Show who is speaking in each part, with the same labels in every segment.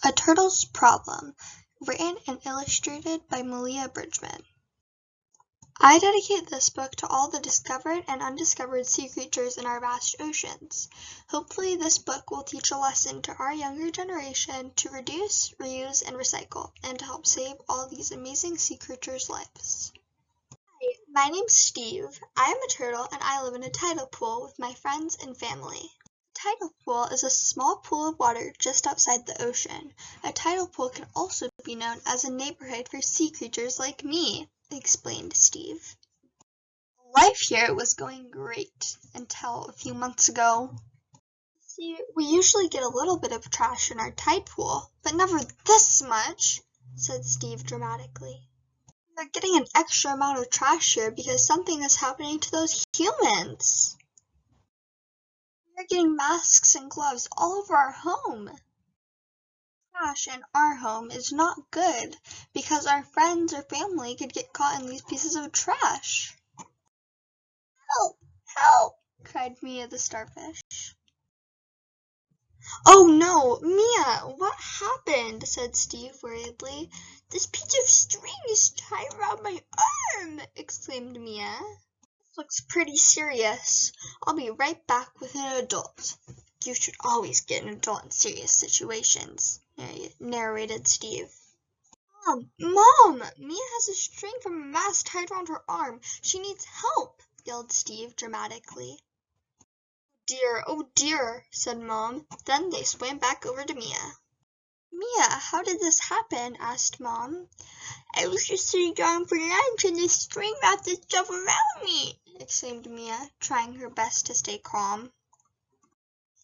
Speaker 1: A Turtle's Problem, written and illustrated by Malia Bridgeman. I dedicate this book to all the discovered and undiscovered sea creatures in our vast oceans. Hopefully this book will teach a lesson to our younger generation to reduce, reuse, and recycle, and to help save all these amazing sea creatures' lives. Hi, my name's Steve. I am a turtle and I live in a tidal pool with my friends and family. A tidal pool is a small pool of water just outside the ocean. A tidal pool can also be known as a neighborhood for sea creatures like me, explained Steve. Life here was going great until a few months ago. See, we usually get a little bit of trash in our tide pool, but never this much, said Steve dramatically. We're getting an extra amount of trash here because something is happening to those humans. We're getting masks and gloves all over our home. Trash in our home is not good because our friends or family could get caught in these pieces of trash. Help! Help! Cried Mia the starfish. Oh no, Mia, what happened? Said Steve worriedly. This piece of string is tied around my arm, exclaimed Mia. This looks pretty serious. I'll be right back with an adult. You should always get an adult in serious situations, narrated Steve. Mom! Mia has a string from a mast tied around her arm. She needs help, yelled Steve dramatically. Oh dear, said Mom. Then they swam back over to Mia. Mia, how did this happen? Asked Mom. I was just sitting down for lunch and the string wrapped itself around me, exclaimed Mia, trying her best to stay calm.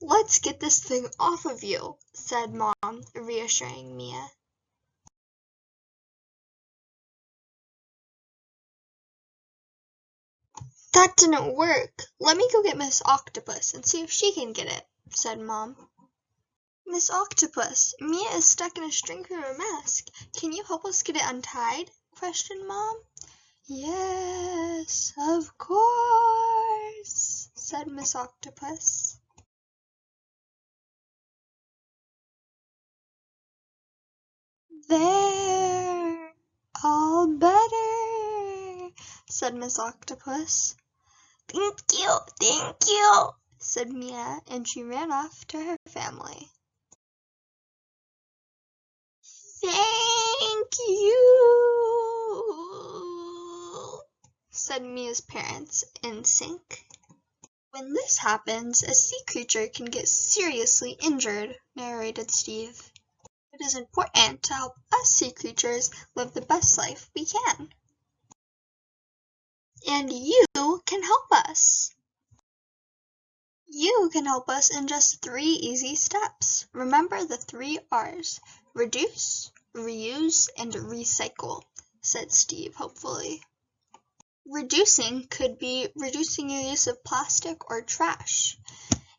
Speaker 1: Let's get this thing off of you, said Mom, reassuring Mia. That didn't work. Let me go get Miss Octopus and see if she can get it, said Mom. Miss Octopus, Mia is stuck in a string from her mask. Can you help us get it untied? Questioned Mom. Yes, of course, said Miss Octopus. There, all better, said Miss Octopus. Thank you, said Mia, and she ran off to her family. Thank you, said Mia's parents in sync. When this happens, a sea creature can get seriously injured, narrated Steve. It is important to help us sea creatures live the best life we can. And you can help us. You can help us in just 3 easy steps. Remember the 3 R's: reduce, reuse, and recycle, said Steve hopefully. Reducing could be reducing your use of plastic or trash.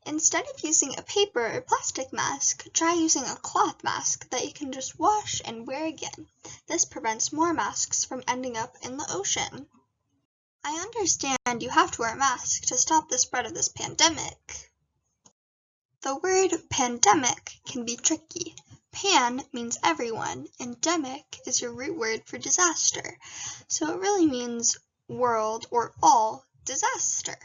Speaker 1: Instead of using a paper or plastic mask, try using a cloth mask that you can just wash and wear again. This prevents more masks from ending up in the ocean. I understand you have to wear a mask to stop the spread of this pandemic. The word pandemic can be tricky. Pan means everyone, and demic is your root word for disaster, so it really means world or all disaster.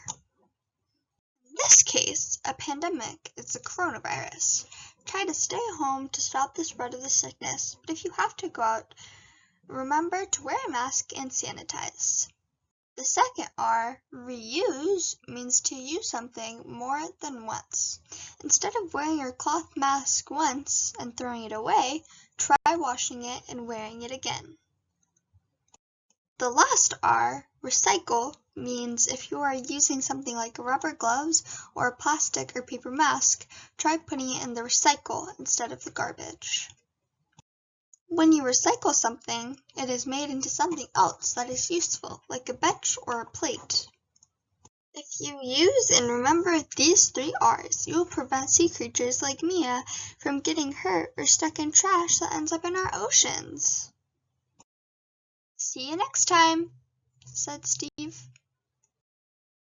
Speaker 1: In this case, a pandemic is the coronavirus. Try to stay home to stop the spread of the sickness, but if you have to go out, remember to wear a mask and sanitize. The second R, reuse, means to use something more than once. Instead of wearing your cloth mask once and throwing it away, try washing it and wearing it again. The last R, recycle, means if you are using something like rubber gloves or a plastic or paper mask, try putting it in the recycle instead of the garbage. When you recycle something, it is made into something else that is useful, like a bench or a plate. If you use and remember these 3 R's, you will prevent sea creatures like Mia from getting hurt or stuck in trash that ends up in our oceans. See you next time, said Steve.